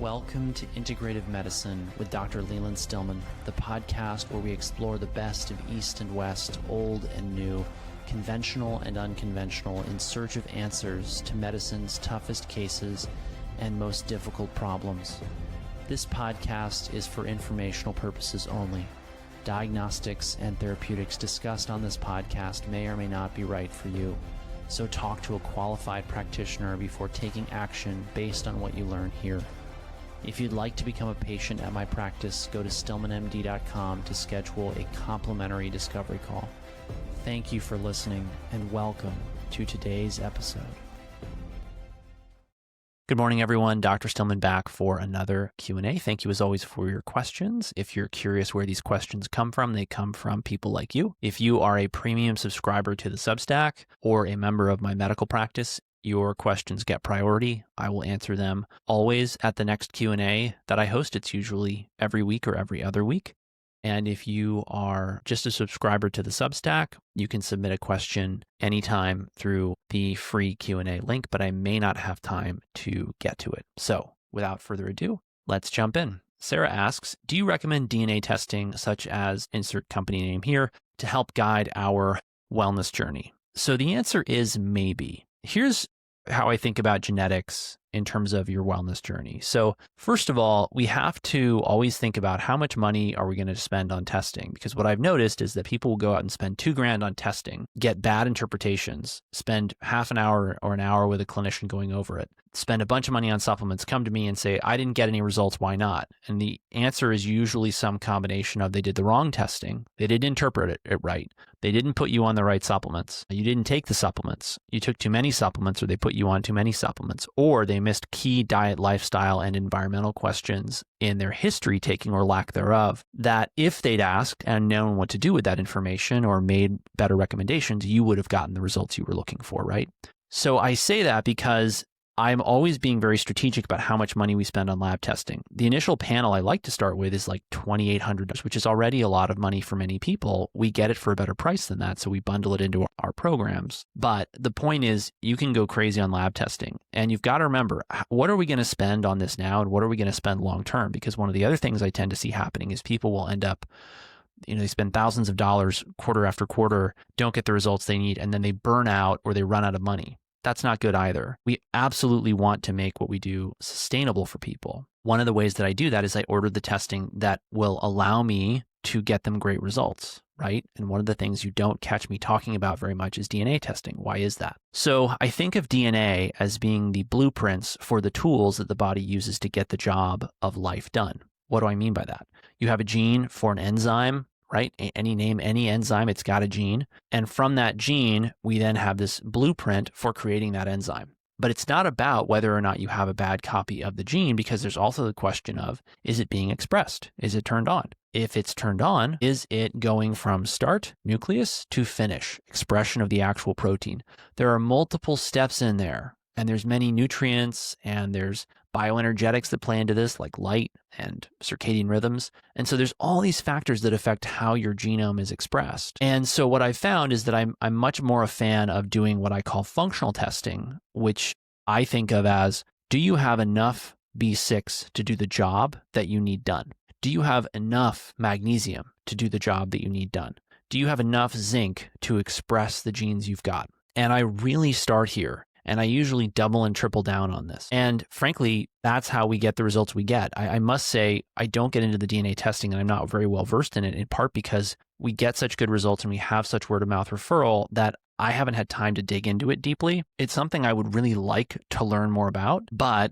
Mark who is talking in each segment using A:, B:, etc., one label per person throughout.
A: Welcome to Integrative Medicine with Dr. Leland Stillman, the podcast where we explore the best of East and West, old and new, conventional and unconventional, in search of answers to medicine's toughest cases and most difficult problems. This podcast is for informational purposes only. Diagnostics and therapeutics discussed on this podcast may or may not be right for you. So talk to a qualified practitioner before taking action based on what you learn here. If you'd like to become a patient at my practice, go to stillmanmd.com to schedule a complimentary discovery call. Thank you for listening and welcome to today's episode. Good morning, everyone. Dr. Stillman back for another Q&A. Thank you as always for your questions. If you're curious where these questions come from, they come from people like you. If you are a premium subscriber to the Substack or a member of my medical practice, your questions get priority. I will answer them always at the next Q&A that I host. It's usually every week or every other week. And if you are just a subscriber to the Substack, you can submit a question anytime through the free Q&A link, but I may not have time to get to it. So without further ado, let's jump in. Sarah asks, do you recommend DNA testing such as insert company name here to help guide our wellness journey? So the answer is maybe. Here's how I think about genetics in terms of your wellness journey. So first of all, we have to always think about how much money are we going to spend on testing? Because what I've noticed is that people will go out and spend $2,000 on testing, get bad interpretations, spend half an hour or an hour with a clinician going over it, spend a bunch of money on supplements, come to me and say, I didn't get any results, why not? And the answer is usually some combination of they did the wrong testing, they didn't interpret it right, they didn't put you on the right supplements, you didn't take the supplements, you took too many supplements or they put you on too many supplements, or they missed key diet, lifestyle, and environmental questions in their history taking or lack thereof, that if they'd asked and known what to do with that information or made better recommendations, you would have gotten the results you were looking for, right? So I say that because I'm always being very strategic about how much money we spend on lab testing. The initial panel I like to start with is like $2,800, which is already a lot of money for many people. We get it for a better price than that, so we bundle it into our programs. But the point is, you can go crazy on lab testing. And you've got to remember, what are we going to spend on this now and what are we going to spend long term? Because one of the other things I tend to see happening is people will end up, they spend thousands of dollars quarter after quarter, don't get the results they need, and then they burn out or they run out of money. That's not good either. We absolutely want to make what we do sustainable for people. One of the ways that I do that is I order the testing that will allow me to get them great results, right? And one of the things you don't catch me talking about very much is DNA testing. Why is that? So I think of DNA as being the blueprints for the tools that the body uses to get the job of life done. What do I mean by that? You have a gene for an enzyme, right? Any name, any enzyme, it's got a gene. And from that gene, we then have this blueprint for creating that enzyme. But it's not about whether or not you have a bad copy of the gene, because there's also the question of, is it being expressed? Is it turned on? If it's turned on, is it going from start, nucleus, to finish, expression of the actual protein? There are multiple steps in there, and there's many nutrients, and there's bioenergetics that play into this, like light and circadian rhythms. And so there's all these factors that affect how your genome is expressed. And so what I've found is that I'm much more a fan of doing what I call functional testing, which I think of as, do you have enough B6 to do the job that you need done? Do you have enough magnesium to do the job that you need done? Do you have enough zinc to express the genes you've got? And I really start here. And I usually double and triple down on this. And frankly, that's how we get the results we get. I must say, I don't get into the DNA testing and I'm not very well versed in it, in part because we get such good results and we have such word of mouth referral that I haven't had time to dig into it deeply. It's something I would really like to learn more about. But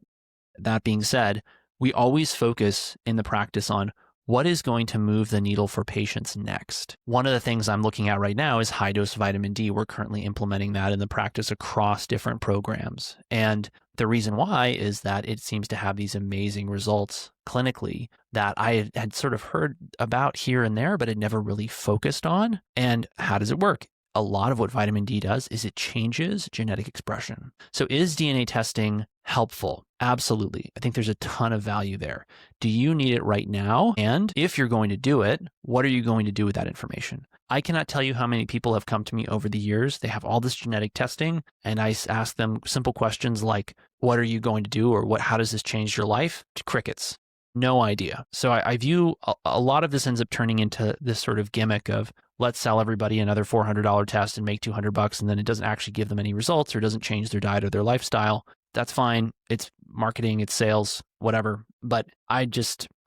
A: that being said, we always focus in the practice on what is going to move the needle for patients next. One of the things I'm looking at right now is high-dose vitamin D. We're currently implementing that in the practice across different programs. And the reason why is that it seems to have these amazing results clinically that I had sort of heard about here and there, but had never really focused on. And how does it work? A lot of what vitamin D does is it changes genetic expression. So is DNA testing helpful? Absolutely. I think there's a ton of value there. Do you need it right now? And if you're going to do it, what are you going to do with that information? I cannot tell you how many people have come to me over the years. They have all this genetic testing, and I ask them simple questions like, what are you going to do? Or how does this change your life? To crickets. No idea. So I view a lot of this ends up turning into this sort of gimmick of, let's sell everybody another $400 test and make $200, and then it doesn't actually give them any results or doesn't change their diet or their lifestyle. That's fine. It's marketing, it's sales, whatever. But I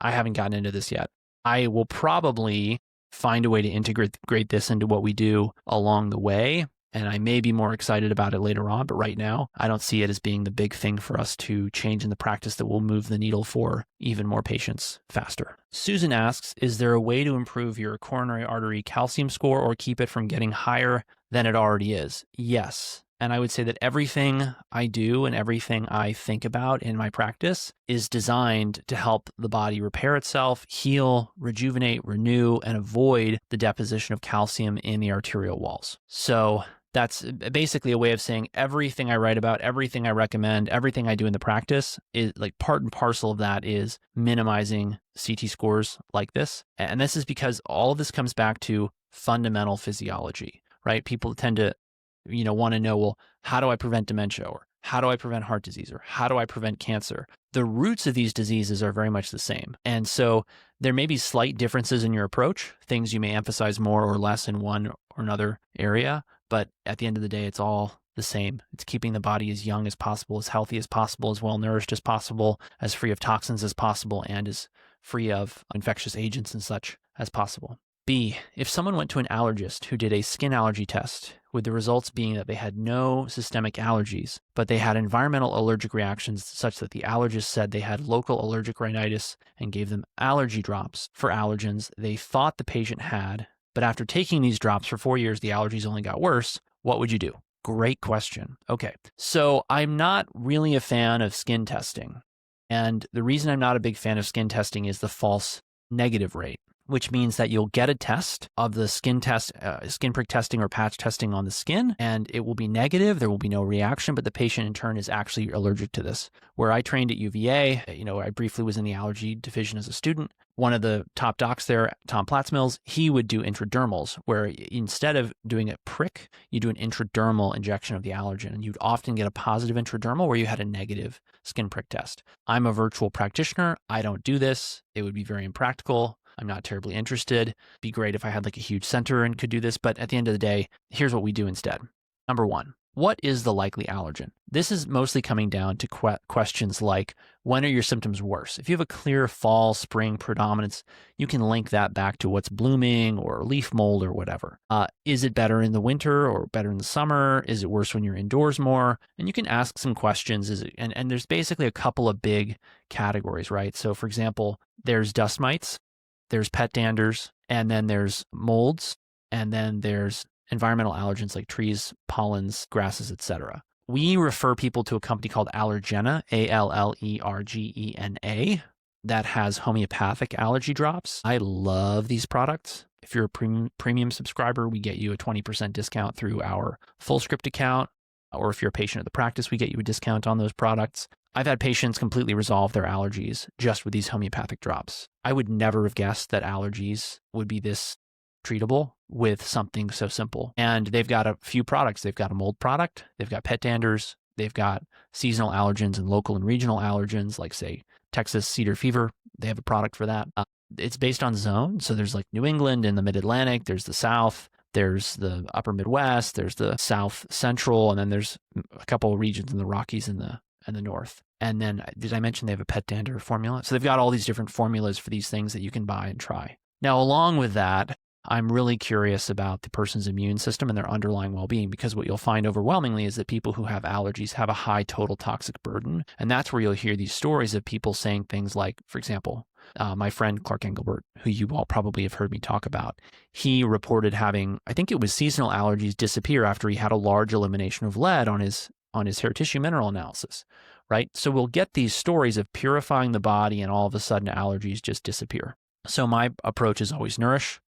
A: haven't gotten into this yet. I will probably find a way to integrate this into what we do along the way. And I may be more excited about it later on, but right now, I don't see it as being the big thing for us to change in the practice that will move the needle for even more patients faster. Susan asks, is there a way to improve your coronary artery calcium score or keep it from getting higher than it already is? Yes. And I would say that everything I do and everything I think about in my practice is designed to help the body repair itself, heal, rejuvenate, renew, and avoid the deposition of calcium in the arterial walls. So that's basically a way of saying everything I write about, everything I recommend, everything I do in the practice is like part and parcel of that is minimizing CT scores like this. And this is because all of this comes back to fundamental physiology, right? People tend to want to know, well, how do I prevent dementia, or how do I prevent heart disease, or how do I prevent cancer? The roots of these diseases are very much the same. And so there may be slight differences in your approach, things you may emphasize more or less in one or another area, but at the end of the day, it's all the same. It's keeping the body as young as possible, as healthy as possible, as well nourished as possible, as free of toxins as possible, and as free of infectious agents and such as possible. B, if someone went to an allergist who did a skin allergy test, with the results being that they had no systemic allergies, but they had environmental allergic reactions such that the allergist said they had local allergic rhinitis and gave them allergy drops for allergens they thought the patient had, but after taking these drops for 4 years, the allergies only got worse, what would you do? Great question. Okay, so I'm not really a fan of skin testing. And the reason I'm not a big fan of skin testing is the false negative rate, which means that you'll get a test of the skin prick testing or patch testing on the skin, and it will be negative. There will be no reaction, but the patient in turn is actually allergic to this. Where I trained at UVA, I briefly was in the allergy division as a student. One of the top docs there, Tom Platzmills, he would do intradermals, where instead of doing a prick, you do an intradermal injection of the allergen, and you'd often get a positive intradermal where you had a negative skin prick test. I'm a virtual practitioner. I don't do this. It would be very impractical. I'm not terribly interested. It'd be great if I had like a huge center and could do this, but at the end of the day, here's what we do instead. Number one, what is the likely allergen? This is mostly coming down to questions like, when are your symptoms worse? If you have a clear fall, spring predominance, you can link that back to what's blooming or leaf mold or whatever. Is it better in the winter or better in the summer? Is it worse when you're indoors more? And you can ask some questions. And there's basically a couple of big categories, right? So for example, there's dust mites, there's pet danders, and then there's molds, and then there's environmental allergens like trees, pollens, grasses, etc. We refer people to a company called Allergena, Allergena, that has homeopathic allergy drops. I love these products. If you're a premium subscriber, we get you a 20% discount through our FullScript account, or if you're a patient at the practice, we get you a discount on those products. I've had patients completely resolve their allergies just with these homeopathic drops. I would never have guessed that allergies would be this treatable with something so simple. And they've got a few products. They've got a mold product, they've got pet danders, they've got seasonal allergens and local and regional allergens, like say Texas cedar fever. They have a product for that. It's based on zone. So there's like New England and the Mid-Atlantic, there's the South, there's the upper Midwest, there's the South Central, and then there's a couple of regions in the Rockies and the North. And then, did I mention they have a pet dander formula? So they've got all these different formulas for these things that you can buy and try. Now, along with that, I'm really curious about the person's immune system and their underlying well-being, because what you'll find overwhelmingly is that people who have allergies have a high total toxic burden. And that's where you'll hear these stories of people saying things like, for example, my friend Clark Engelbert, who you all probably have heard me talk about, he reported having, I think it was seasonal allergies disappear after he had a large elimination of lead on his hair tissue mineral analysis, right? So we'll get these stories of purifying the body and all of a sudden allergies just disappear. So my approach is always nourish,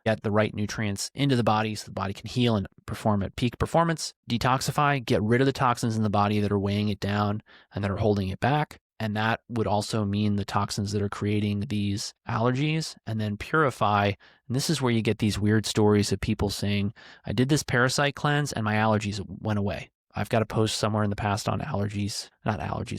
A: get the right nutrients into the body so the body can heal and perform at peak performance, detoxify, get rid of the toxins in the body that are weighing it down and that are holding it back, And that would also mean the toxins that are creating these allergies, and then purify. And this is where you get these weird stories of people saying, I did this parasite cleanse and my allergies went away. I've got a post somewhere in the past on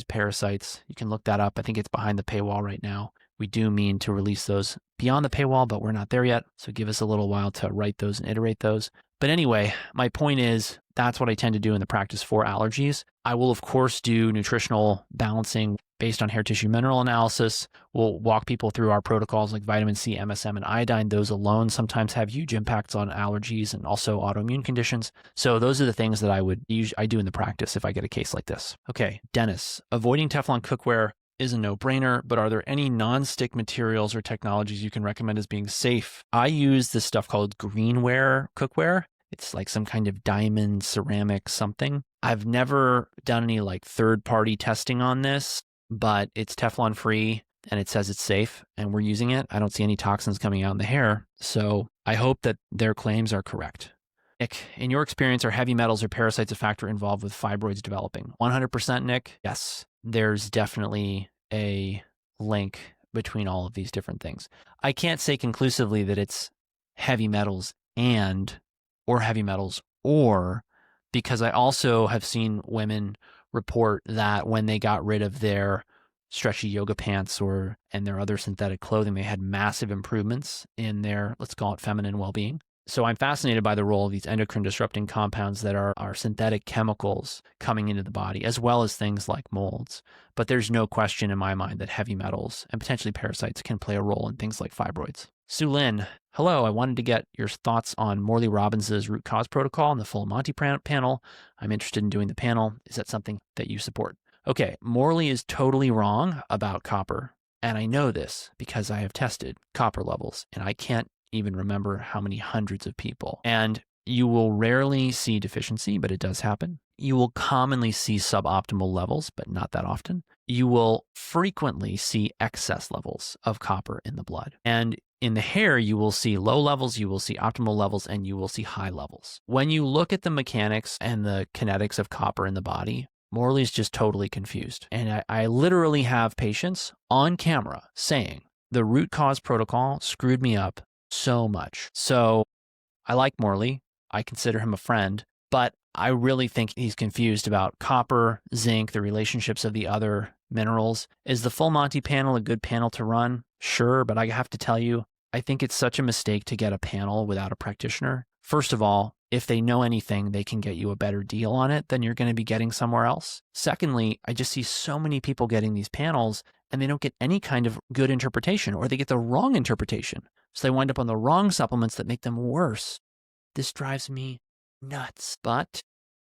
A: parasites. You can look that up. I think it's behind the paywall right now. We do mean to release those beyond the paywall, but we're not there yet. So give us a little while to write those and iterate those. But anyway, my point is that's what I tend to do in the practice for allergies. I will, of course, do nutritional balancing based on hair tissue mineral analysis. We'll walk people through our protocols like vitamin C, MSM, and iodine. Those alone sometimes have huge impacts on allergies and also autoimmune conditions. So those are the things that I do in the practice if I get a case like this. Okay, Dennis, avoiding Teflon cookware is a no-brainer, but are there any non-stick materials or technologies you can recommend as being safe? I use this stuff called greenware cookware. It's like some kind of diamond ceramic something. I've never done any like third-party testing on this, but it's Teflon free and it says it's safe and we're using it. I don't see any toxins coming out in the hair. So I hope that their claims are correct. Nick, in your experience, are heavy metals or parasites a factor involved with fibroids developing? 100%, Nick. Yes, there's definitely a link between all of these different things. I can't say conclusively that it's heavy metals or because I also have seen women report that when they got rid of their stretchy yoga pants and their other synthetic clothing, they had massive improvements in their, let's call it, feminine well-being. So I'm fascinated by the role of these endocrine disrupting compounds that are synthetic chemicals coming into the body, as well as things like molds. But there's no question in my mind that heavy metals and potentially parasites can play a role in things like fibroids. Sue Lynn, hello. I wanted to get your thoughts on Morley Robbins' root cause protocol and the full Monty panel. I'm interested in doing the panel. Is that something that you support? Okay, Morley is totally wrong about copper. And I know this because I have tested copper levels and I can't even remember how many hundreds of people. And you will rarely see deficiency, but it does happen. You will commonly see suboptimal levels, but not that often. You will frequently see excess levels of copper in the blood. And in the hair, you will see low levels, you will see optimal levels, and you will see high levels. When you look at the mechanics and the kinetics of copper in the body, Morley's just totally confused. And I literally have patients on camera saying, the root cause protocol screwed me up so much. So I like Morley. I consider him a friend, but I really think he's confused about copper, zinc, the relationships of the other minerals. Is the full Monty panel a good panel to run? Sure, but I have to tell you, I think it's such a mistake to get a panel without a practitioner. First of all, if they know anything, they can get you a better deal on it than you're going to be getting somewhere else. Secondly, I just see so many people getting these panels and they don't get any kind of good interpretation, or they get the wrong interpretation. So they wind up on the wrong supplements that make them worse. This drives me nuts. But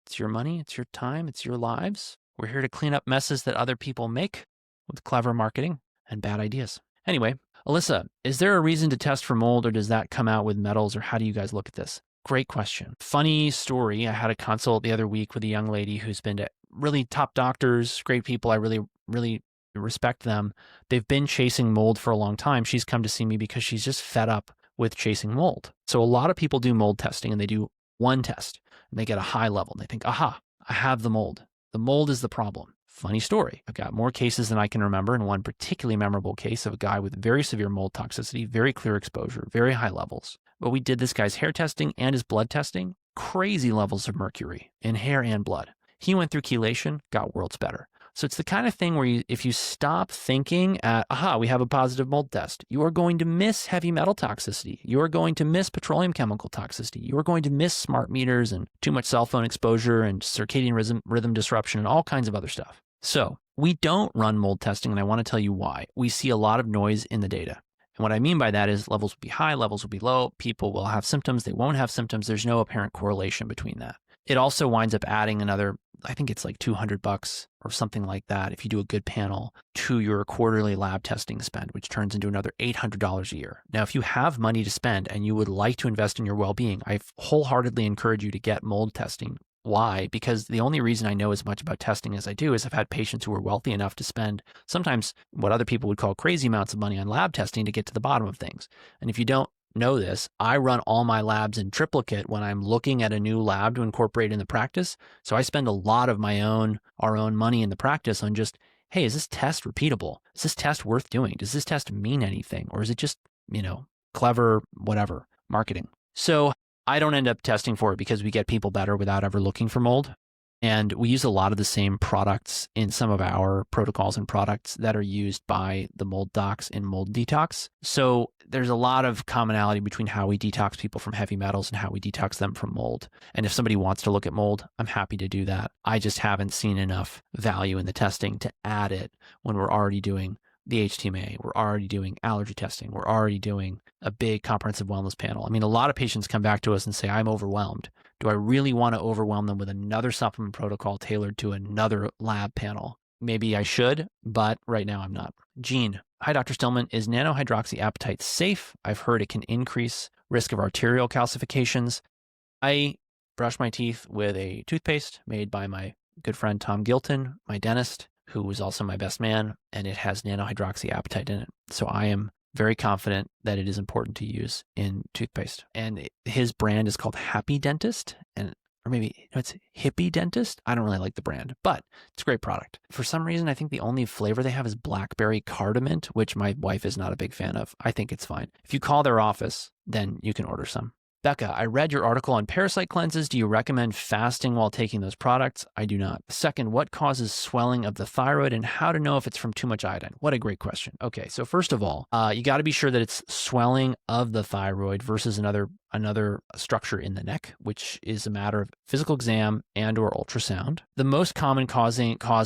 A: it's your money, it's your time, it's your lives. We're here to clean up messes that other people make with clever marketing and bad ideas. Anyway, Alyssa, is there a reason to test for mold, or does that come out with metals, or how do you guys look at this? Great question. Funny story. I had a consult the other week with a young lady who's been to really top doctors, great people. I really respect them. They've been chasing mold for a long time. She's come to see me because she's just fed up with chasing mold. So a lot of people do mold testing and they do one test and they get a high level and they think, aha, I have the mold. The mold is the problem. Funny story. I've got more cases than I can remember, and one particularly memorable case of a guy with very severe mold toxicity, very clear exposure, very high levels. But we did this guy's hair testing and his blood testing, crazy levels of mercury in hair and blood. He went through chelation, got worlds better. So it's the kind of thing where if you stop thinking at, aha, we have a positive mold test, you are going to miss heavy metal toxicity. You are going to miss petroleum chemical toxicity. You are going to miss smart meters and too much cell phone exposure and circadian rhythm disruption and all kinds of other stuff. So we don't run mold testing, and I want to tell you why. We see a lot of noise in the data. And what I mean by that is levels will be high, levels will be low. People will have symptoms. They won't have symptoms. There's no apparent correlation between that. It also winds up adding another, I think it's like $200 or something like that if you do a good panel to your quarterly lab testing spend, which turns into another $800 a year. Now, if you have money to spend and you would like to invest in your well-being, I wholeheartedly encourage you to get mold testing. Why? Because the only reason I know as much about testing as I do is I've had patients who are wealthy enough to spend sometimes what other people would call crazy amounts of money on lab testing to get to the bottom of things. And if you don't know this, I run all my labs in triplicate when I'm looking at a new lab to incorporate in the practice. So I spend a lot of our own money in the practice on just hey, is this test repeatable? Is this test worth doing? Does this test mean anything? Or is it just, clever, whatever, marketing? So I don't end up testing for it because we get people better without ever looking for mold. And we use a lot of the same products in some of our protocols and products that are used by the mold docs in mold detox. So there's a lot of commonality between how we detox people from heavy metals and how we detox them from mold. And if somebody wants to look at mold, I'm happy to do that. I just haven't seen enough value in the testing to add it when we're already doing the HTMA, we're already doing allergy testing, we're already doing a big comprehensive wellness panel. I mean, a lot of patients come back to us and say, I'm overwhelmed. Do I really want to overwhelm them with another supplement protocol tailored to another lab panel? Maybe I should, but right now I'm not. Gene, hi, Dr. Stillman. Is nanohydroxyapatite safe? I've heard it can increase risk of arterial calcifications. I brush my teeth with a toothpaste made by my good friend Tom Gilton, my dentist, who was also my best man, and it has nanohydroxyapatite in it. So I am very confident that it is important to use in toothpaste. And his brand is called Happy Dentist, or maybe it's Hippie Dentist. I don't really like the brand, but it's a great product. For some reason, I think the only flavor they have is blackberry cardamom, which my wife is not a big fan of. I think it's fine. If you call their office, then you can order some. Becca, I read your article on parasite cleanses. Do you recommend fasting while taking those products? I do not. Second, what causes swelling of the thyroid and how to know if it's from too much iodine? What a great question. Okay, so first of all, you got to be sure that it's swelling of the thyroid versus another structure in the neck, which is a matter of physical exam and or ultrasound. The most common cause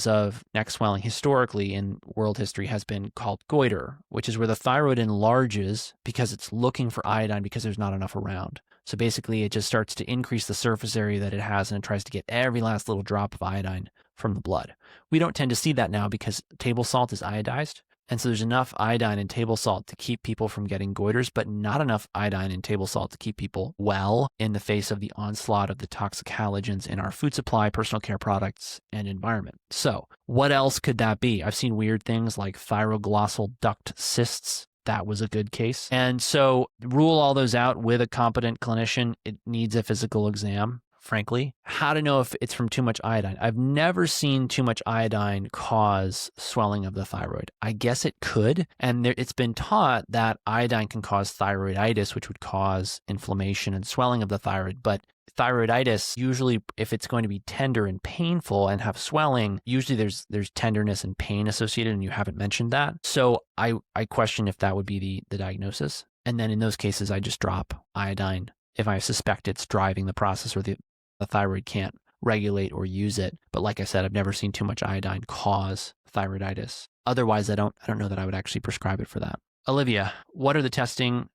A: of neck swelling historically in world history has been called goiter, which is where the thyroid enlarges because it's looking for iodine because there's not enough around. So basically it just starts to increase the surface area that it has and it tries to get every last little drop of iodine from the blood. We don't tend to see that now because table salt is iodized. And so there's enough iodine in table salt to keep people from getting goiters, but not enough iodine in table salt to keep people well in the face of the onslaught of the toxic halogens in our food supply, personal care products, and environment. So what else could that be? I've seen weird things like thyroglossal duct cysts. That was a good case. And so rule all those out with a competent clinician. It needs a physical exam. Frankly, how to know if it's from too much iodine. I've never seen too much iodine cause swelling of the thyroid. I guess it could. And it's been taught that iodine can cause thyroiditis, which would cause inflammation and swelling of the thyroid. But thyroiditis, usually if it's going to be tender and painful and have swelling, usually there's tenderness and pain associated, and you haven't mentioned that. So I question if that would be the diagnosis. And then in those cases, I just drop iodine if I suspect it's driving the process or the thyroid can't regulate or use it. But like I said, I've never seen too much iodine cause thyroiditis. Otherwise, I don't know that I would actually prescribe it for that. Olivia, what testing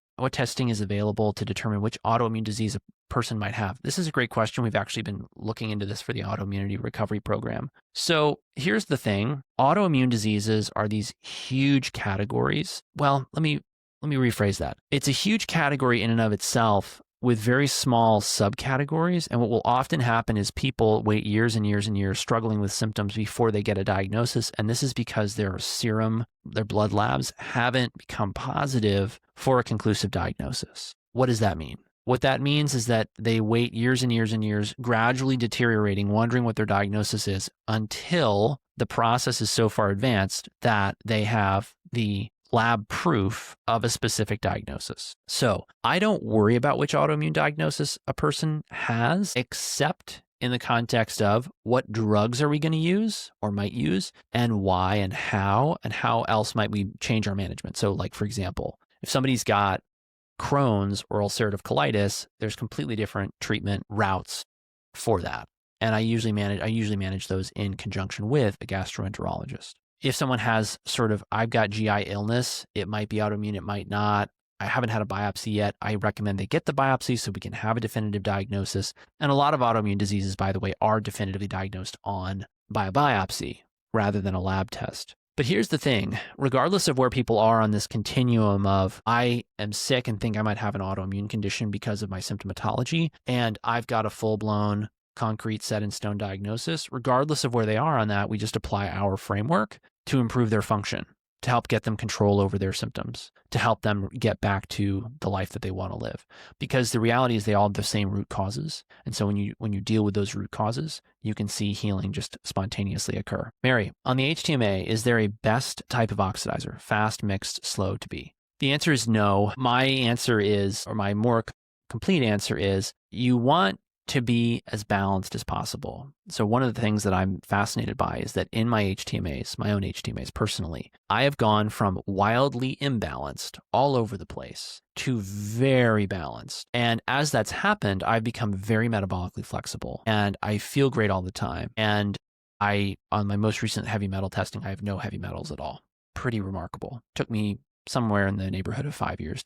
A: is available to determine which autoimmune disease a person might have? This is a great question. We've actually been looking into this for the Autoimmunity Recovery Program. So here's the thing. Autoimmune diseases are these huge categories. Well, let me rephrase that. It's a huge category in and of itself, with very small subcategories. And what will often happen is people wait years and years and years struggling with symptoms before they get a diagnosis. And this is because their serum, their blood labs haven't become positive for a conclusive diagnosis. What does that mean? What that means is that they wait years and years and years, gradually deteriorating, wondering what their diagnosis is, until the process is so far advanced that they have the lab proof of a specific diagnosis. So I don't worry about which autoimmune diagnosis a person has, except in the context of what drugs are we going to use or might use, and why and how else might we change our management. So like, for example, if somebody's got Crohn's or ulcerative colitis, there's completely different treatment routes for that. And I usually manage those in conjunction with a gastroenterologist. If someone has I've got GI illness, it might be autoimmune, it might not. I haven't had a biopsy yet. I recommend they get the biopsy so we can have a definitive diagnosis. And a lot of autoimmune diseases, by the way, are definitively diagnosed by a biopsy rather than a lab test. But here's the thing, regardless of where people are on this continuum of I am sick and think I might have an autoimmune condition because of my symptomatology, and I've got a full-blown concrete set in stone diagnosis, regardless of where they are on that, we just apply our framework to improve their function, to help get them control over their symptoms, to help them get back to the life that they want to live. Because the reality is they all have the same root causes. And so when you deal with those root causes, you can see healing just spontaneously occur. Mary, on the HTMA, is there a best type of oxidizer? Fast, mixed, slow to be? The answer is no. My answer is, or my more complete answer is, you want to be as balanced as possible. So one of the things that I'm fascinated by is that in my HTMAs, my own HTMAs personally, I have gone from wildly imbalanced all over the place to very balanced. And as that's happened, I've become very metabolically flexible and I feel great all the time. And on my most recent heavy metal testing, I have no heavy metals at all. Pretty remarkable. Took me somewhere in the neighborhood of 5 years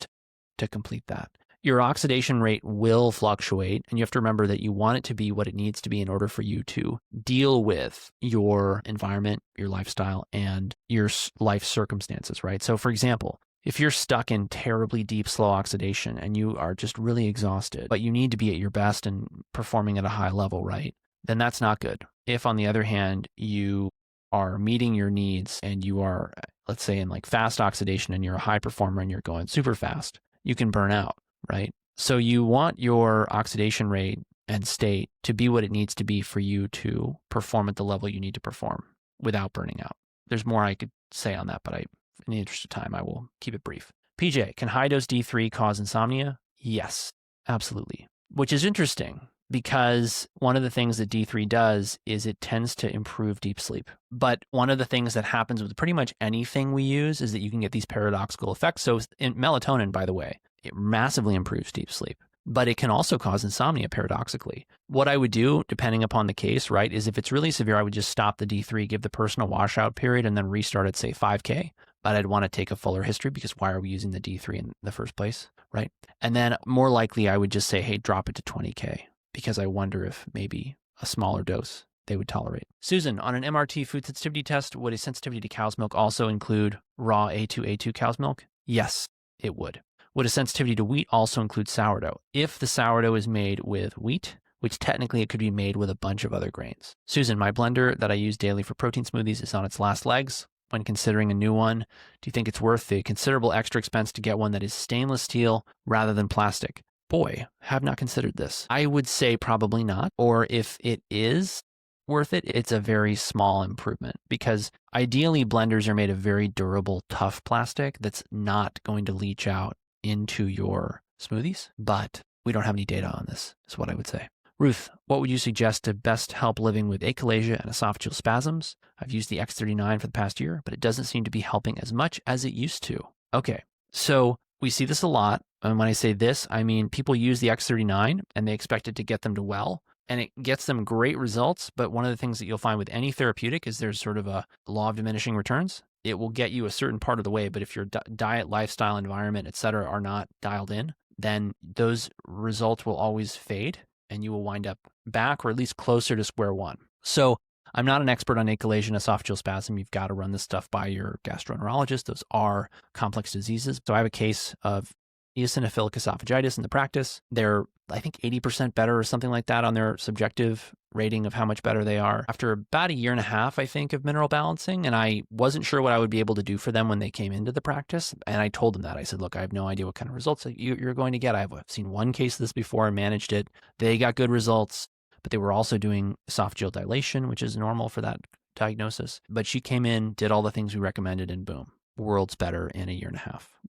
A: to complete that. Your oxidation rate will fluctuate, and you have to remember that you want it to be what it needs to be in order for you to deal with your environment, your lifestyle, and your life circumstances, right? So for example, if you're stuck in terribly deep, slow oxidation and you are just really exhausted, but you need to be at your best and performing at a high level, right? Then that's not good. If on the other hand, you are meeting your needs and you are, let's say in like fast oxidation and you're a high performer and you're going super fast, you can burn out. Right? So you want your oxidation rate and state to be what it needs to be for you to perform at the level you need to perform without burning out. There's more I could say on that, but in the interest of time, I will keep it brief. PJ, can high dose D3 cause insomnia? Yes, absolutely. Which is interesting because one of the things that D3 does is it tends to improve deep sleep. But one of the things that happens with pretty much anything we use is that you can get these paradoxical effects. So in melatonin, by the way, it massively improves deep sleep, but it can also cause insomnia paradoxically. What I would do, depending upon the case, right, is if it's really severe, I would just stop the D3, give the person a washout period, and then restart at, say, 5K. But I'd want to take a fuller history because why are we using the D3 in the first place, right? And then more likely, I would just say, hey, drop it to 20K because I wonder if maybe a smaller dose they would tolerate. Susan, on an MRT food sensitivity test, would a sensitivity to cow's milk also include raw A2 cow's milk? Yes, it would. Would a sensitivity to wheat also include sourdough? If the sourdough is made with wheat, which technically it could be made with a bunch of other grains. Susan, my blender that I use daily for protein smoothies is on its last legs. When considering a new one, do you think it's worth the considerable extra expense to get one that is stainless steel rather than plastic? Boy, have not considered this. I would say probably not. Or if it is worth it, it's a very small improvement because ideally blenders are made of very durable, tough plastic that's not going to leach out into your smoothies, but we don't have any data on this, is what I would say. Ruth, what would you suggest to best help living with achalasia and esophageal spasms? I've used the X39 for the past year, but it doesn't seem to be helping as much as it used to. Okay, so we see this a lot. And when I say this, I mean people use the X39 and they expect it to get them to well, and it gets them great results. But one of the things that you'll find with any therapeutic is there's sort of a law of diminishing returns. It will get you a certain part of the way, but if your diet, lifestyle, environment, et cetera, are not dialed in, then those results will always fade and you will wind up back or at least closer to square one. So I'm not an expert on achalasia and esophageal spasm. You've got to run this stuff by your gastroenterologist. Those are complex diseases. So I have a case of eosinophilic esophagitis in the practice. They're, I think, 80% better or something like that on their subjective rating of how much better they are after about 1.5 years, I think, of mineral balancing. And I wasn't sure what I would be able to do for them when they came into the practice. And I told them that. I said, look, I have no idea what kind of results you're going to get. I've seen one case of this before and managed it. They got good results, but they were also doing esophageal dilation, which is normal for that diagnosis. But she came in, did all the things we recommended, and boom, world's better in 1.5 years.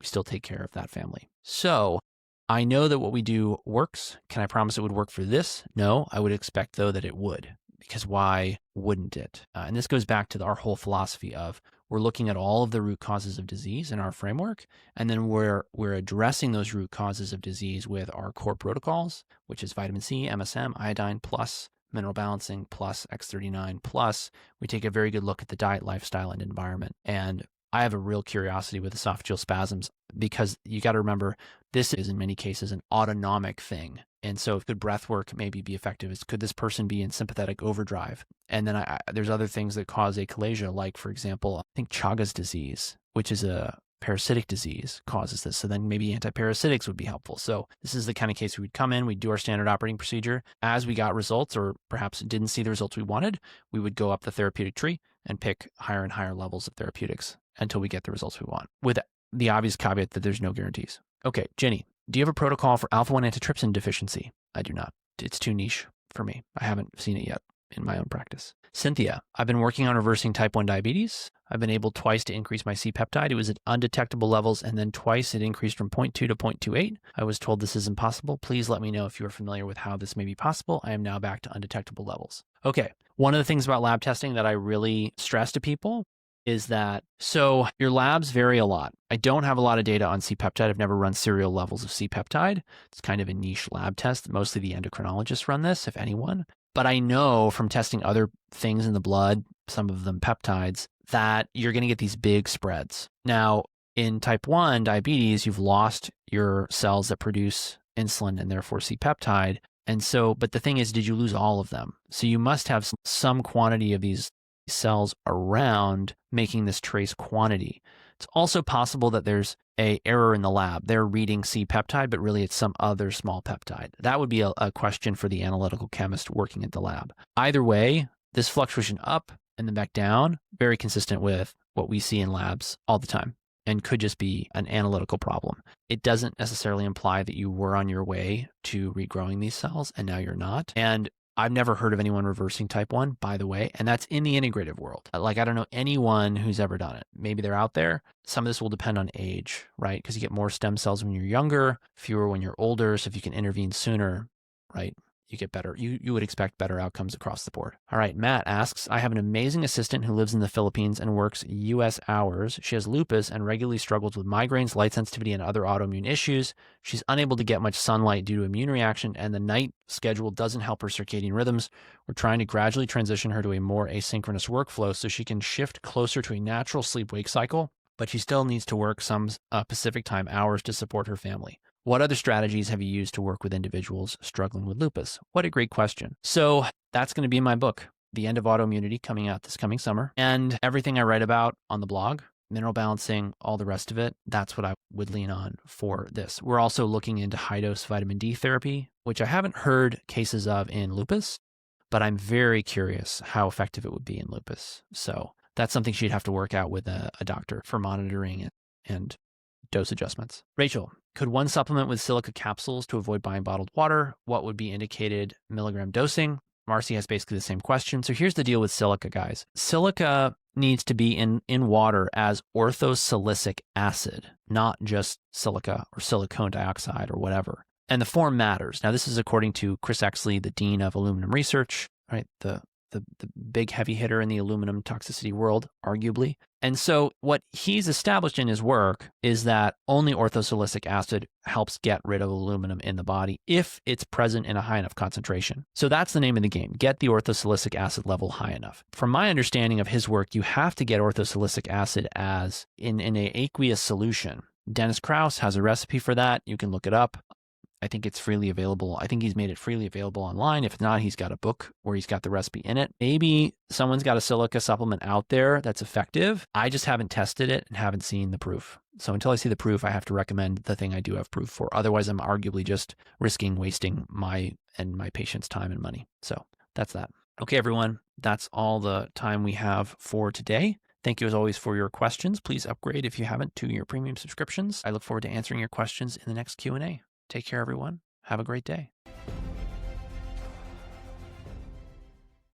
A: We still take care of that family. So I know that what we do works. Can I promise it would work for this? No, I would expect though that it would, because why wouldn't it? And this goes back to our whole philosophy of we're looking at all of the root causes of disease in our framework, and then we're addressing those root causes of disease with our core protocols, which is vitamin C, MSM, iodine, plus mineral balancing, plus X39, plus we take a very good look at the diet, lifestyle, and environment. And I have a real curiosity with esophageal spasms because you got to remember this is in many cases an autonomic thing. And so could breath work maybe be effective? Could this person be in sympathetic overdrive? And then there's other things that cause achalasia, like for example, I think Chagas disease, which is a parasitic disease, causes this. So then maybe antiparasitics would be helpful. So this is the kind of case we would come in, we'd do our standard operating procedure. As we got results or perhaps didn't see the results we wanted, we would go up the therapeutic tree and pick higher and higher levels of therapeutics until we get the results we want, with the obvious caveat that there's no guarantees. Okay, Jenny, do you have a protocol for alpha-1 antitrypsin deficiency? I do not. It's too niche for me. I haven't seen it yet in my own practice. Cynthia, I've been working on reversing type 1 diabetes. I've been able twice to increase my C-peptide. It was at undetectable levels, and then twice it increased from 0.2 to 0.28. I was told this is impossible. Please let me know if you are familiar with how this may be possible. I am now back to undetectable levels. Okay, one of the things about lab testing that I really stress to people is that, so your labs vary a lot. I don't have a lot of data on C-peptide. I've never run serial levels of C-peptide. It's kind of a niche lab test. Mostly the endocrinologists run this, if anyone. But I know from testing other things in the blood, some of them peptides, that you're going to get these big spreads. Now, in type 1 diabetes, you've lost your cells that produce insulin and therefore C-peptide. And so, but the thing is, did you lose all of them? So you must have some quantity of these cells around making this trace quantity. It's also possible that there's an error in the lab. They're reading C-peptide, but really it's some other small peptide. That would be a question for the analytical chemist working at the lab. Either way, this fluctuation up and then back down, very consistent with what we see in labs all the time and could just be an analytical problem. It doesn't necessarily imply that you were on your way to regrowing these cells and now you're not. And I've never heard of anyone reversing type 1, by the way, and that's in the integrative world. Like, I don't know anyone who's ever done it. Maybe they're out there. Some of this will depend on age, right? Because you get more stem cells when you're younger, fewer when you're older. So if you can intervene sooner, right, you get better. You would expect better outcomes across the board. All right, Matt asks, I have an amazing assistant who lives in the Philippines and works US hours. She has lupus and regularly struggles with migraines, light sensitivity, and other autoimmune issues. She's unable to get much sunlight due to immune reaction, and the night schedule doesn't help her circadian rhythms. We're trying to gradually transition her to a more asynchronous workflow so she can shift closer to a natural sleep-wake cycle, but she still needs to work some Pacific time hours to support her family. What other strategies have you used to work with individuals struggling with lupus? What a great question. So that's going to be in my book, The End of Autoimmunity, coming out this coming summer. And everything I write about on the blog, mineral balancing, all the rest of it, that's what I would lean on for this. We're also looking into high-dose vitamin D therapy, which I haven't heard cases of in lupus, but I'm very curious how effective it would be in lupus. So that's something she'd have to work out with a doctor for monitoring it and dose adjustments. Rachel, could one supplement with silica capsules to avoid buying bottled water? What would be indicated milligram dosing? Marcy has basically the same question. So here's the deal with silica, guys. Silica needs to be in water as orthosilicic acid, not just silica or silicone dioxide or whatever. And the form matters. Now, this is according to Chris Exley, the Dean of Aluminum Research, right? The big heavy hitter in the aluminum toxicity world, arguably. And so what he's established in his work is that only orthosilicic acid helps get rid of aluminum in the body if it's present in a high enough concentration. So that's the name of the game. Get the orthosilicic acid level high enough. From my understanding of his work, you have to get orthosilicic acid as in an aqueous solution. Dennis Krauss has a recipe for that. You can look it up. I think it's freely available. I think he's made it freely available online. If not, he's got a book where he's got the recipe in it. Maybe someone's got a silica supplement out there that's effective. I just haven't tested it and haven't seen the proof. So until I see the proof, I have to recommend the thing I do have proof for. Otherwise, I'm arguably just wasting my patient's time and money. So that's that. Okay, everyone, that's all the time we have for today. Thank you as always for your questions. Please upgrade if you haven't to your premium subscriptions. I look forward to answering your questions in the next Q&A. Take care, everyone. Have a great day.